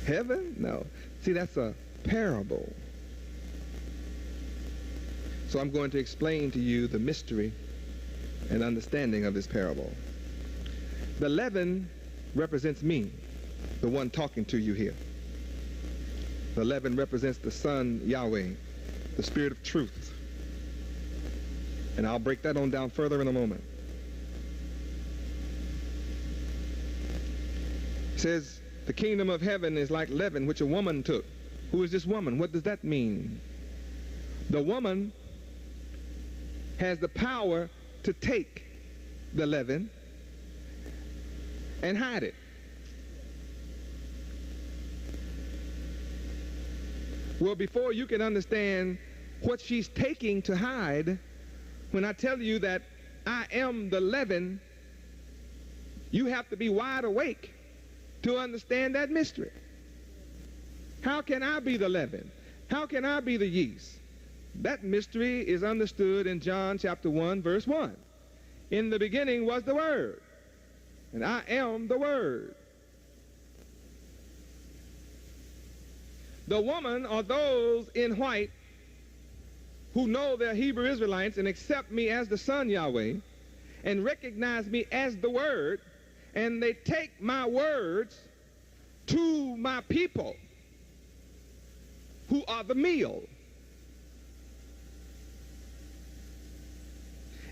Heaven? No. See, that's a parable. So I'm going to explain to you the mystery and understanding of this parable. The leaven represents me, the one talking to you here. The leaven represents the Son, Yahweh, the Spirit of truth. And I'll break that on down further in a moment. It says, the kingdom of heaven is like leaven which a woman took. Who is this woman? What does that mean? The woman has the power to take the leaven and hide it. Well, before you can understand what she's taking to hide, when I tell you that I am the leaven, you have to be wide awake to understand that mystery. How can I be the leaven? How can I be the yeast? That mystery is understood in John chapter 1, verse 1. In the beginning was the Word, and I am the Word. The woman are those in white who know they're Hebrew Israelites and accept me as the Son Yahweh and recognize me as the Word, and they take my words to my people who are the meal.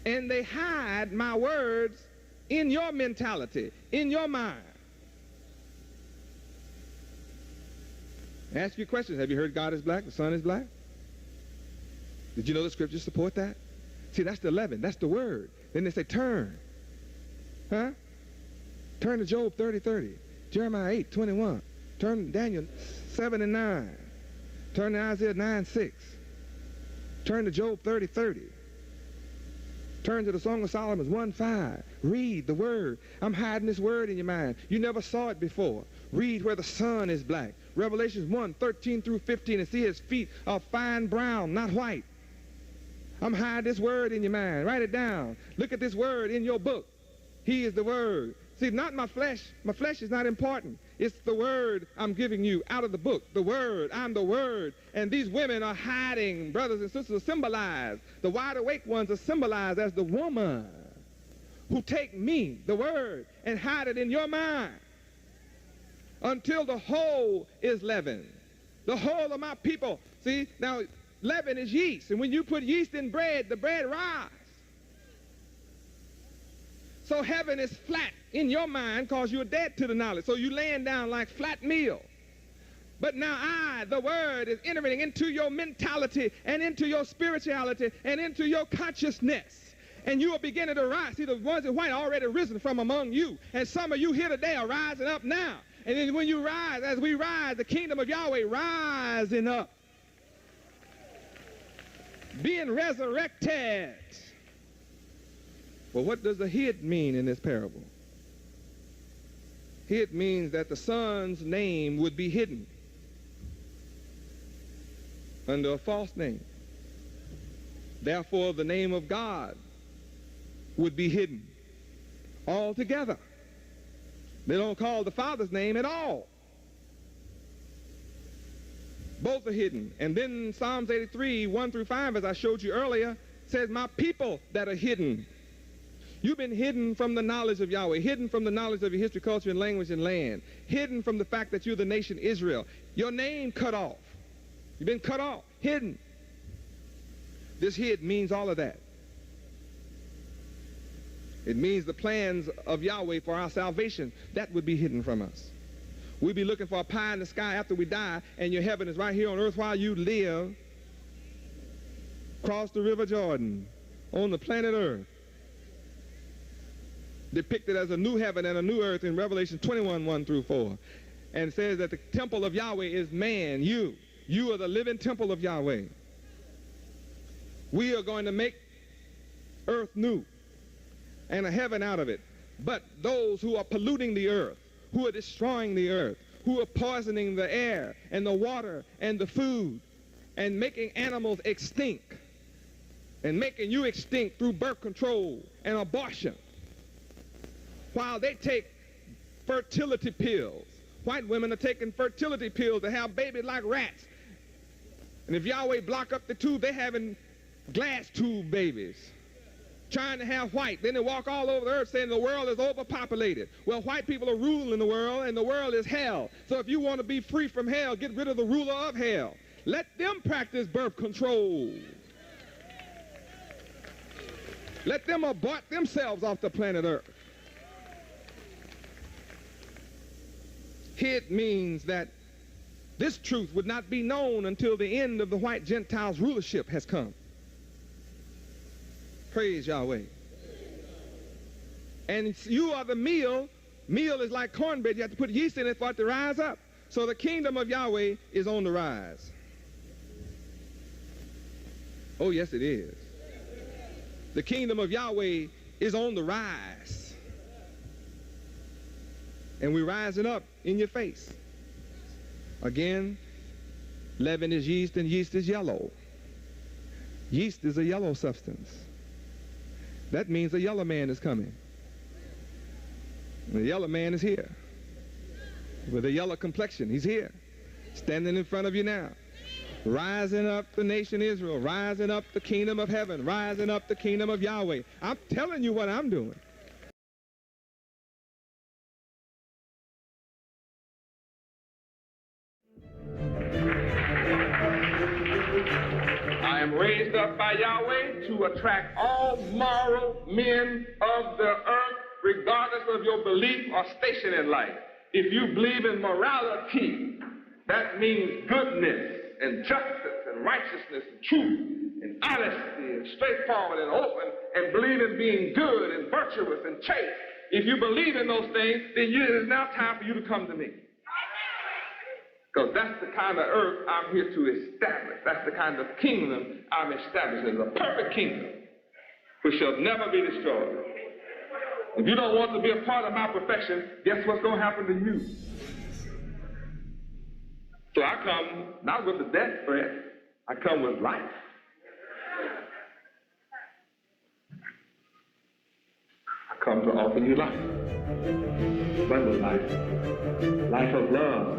And they hide my words in your mentality, in your mind. Ask you questions. Have you heard God is black, the Son is black? Did you know the scriptures support that? See, that's the leaven. That's the word. Then they say, turn. Huh? Turn to Job 30:30. Jeremiah 8:21. Turn to Daniel 7:9. Turn to Isaiah 9:6. Turn to Job 30:30. Turn to the Song of Solomon 1:5. Read the word. I'm hiding this word in your mind. You never saw it before. Read where the sun is black. Revelations 1:13 through 15, and see his feet are fine brown, not white. I'm hiding this word in your mind. Write it down. Look at this word in your book. He is the word. See, not my flesh. My flesh is not important. It's the word I'm giving you out of the book. The word. I'm the word. And these women are hiding. Brothers and sisters are symbolized. The wide awake ones are symbolized as the woman who take me, the word, and hide it in your mind until the whole is leavened. The whole of my people. See, now leaven is yeast. And when you put yeast in bread, the bread rises. So heaven is flat in your mind because you're dead to the knowledge. So you laying down like flat meal. But now I, the word, is entering into your mentality and into your spirituality and into your consciousness. And you are beginning to rise. See, the ones in white are already risen from among you. And some of you here today are rising up now. And then when you rise, as we rise, the kingdom of Yahweh rising up, being resurrected. Well, what does the hid mean in this parable? Hid means that the Son's name would be hidden under a false name. Therefore, the name of God would be hidden altogether. They don't call the Father's name at all. Both are hidden. And then Psalms 83, 1 through 5, as I showed you earlier, says, my people that are hidden. You've been hidden from the knowledge of Yahweh, hidden from the knowledge of your history, culture, and language and land, hidden from the fact that you're the nation Israel. Your name cut off. You've been cut off, hidden. This hid means all of that. It means the plans of Yahweh for our salvation, that would be hidden from us. We'd be looking for a pie in the sky after we die, and your heaven is right here on earth while you live. Cross the River Jordan on the planet Earth. Depicted as a new heaven and a new earth in Revelation 21, 1 through 4. And says that the temple of Yahweh is man, you. You are the living temple of Yahweh. We are going to make earth new and a heaven out of it. But those who are polluting the earth, who are destroying the earth, who are poisoning the air and the water and the food and making animals extinct and making you extinct through birth control and abortion, while they take fertility pills, White women are taking fertility pills to have babies like rats. And if Yahweh block up the tube, they're having glass tube babies, trying to have white. Then they walk all over the earth saying the world is overpopulated. Well, white people are ruling the world, and the world is hell. So if you want to be free from hell, get rid of the ruler of hell. Let them practice birth control. Let them abort themselves off the planet Earth. It means that this truth would not be known until the end of the white Gentiles' rulership has come. Praise Yahweh. And you are the meal. Meal is like cornbread. You have to put yeast in it for it to rise up. So the kingdom of Yahweh is on the rise. Oh, yes, it is. The kingdom of Yahweh is on the rise. And we're rising up in your face. Again, leaven is yeast and yeast is yellow. Yeast is a yellow substance. That means a yellow man is coming. And the yellow man is here. With a yellow complexion, he's here. Standing in front of you now. Rising up the nation Israel, rising up the kingdom of heaven, rising up the kingdom of Yahweh. I'm telling you what I'm doing. I am raised up by Yahweh to attract all moral men of the earth, regardless of your belief or station in life. If you believe in morality, that means goodness and justice and righteousness and truth and honesty and straightforward and open and believe in being good and virtuous and chaste. If you believe in those things, then it is now time for you to come to me. Because that's the kind of earth I'm here to establish. That's the kind of kingdom I'm establishing. It's a perfect kingdom which shall never be destroyed. If you don't want to be a part of my perfection, guess what's going to happen to you? So I come not with the death threat, I come with life. I come to offer you life. Abundant life. Life of love.